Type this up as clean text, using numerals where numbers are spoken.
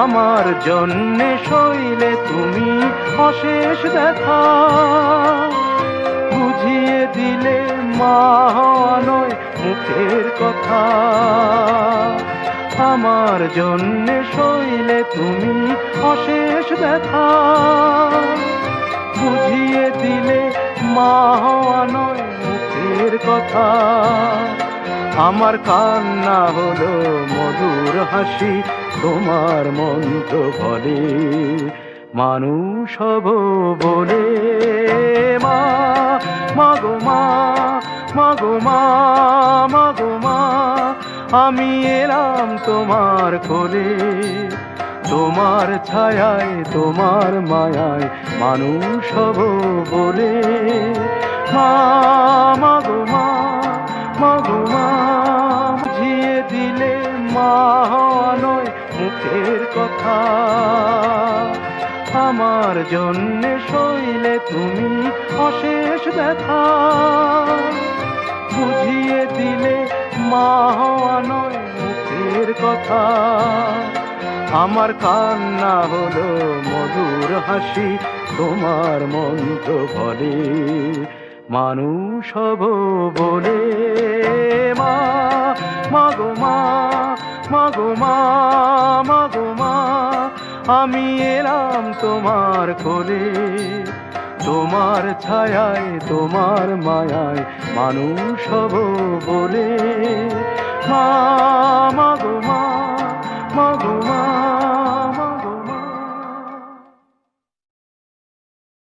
আমার জন্যে সইলে তুমি অশেষ দেখা, বুঝিয়ে দিলে মা হওয়া নয় মুখের কথা। আমার জন্যে সইলে তুমি অশেষ দেখা, বুঝিয়ে দিলে মা হওয়া নয় মুখের কথা। আমার কান্না হলো মধুর হাসি, তোমার মন্ত্র বলে মানুষ হব বলে। মা মাগো মা, মাগো মা, মাগো মা, আমি এলাম তোমার কোলে। তোমার ছায়ায় তোমার মায়ায় মানুষ হব বলে। মা মাগো মা, মাগো মা, বুঝিয়ে দিলে মা হওয়া নয় মুখের কথা। আমার জন্যে সইলে তুমি অশেষ ব্যথা, বুঝিয়ে দিলে মা হওয়া নয় মুখের কথা। আমার কান্না হলো মধুর হাসি, তোমার মন্ত্র বলে মানুষ হব বলে। মা মাগো মা, মাগো মা, মাগো মা, আমি এলাম তোমার কোলে। তোমার ছায়ায় তোমার মায়ায় মানুষ হব বলে। মা মাগো মা, মাগো মা।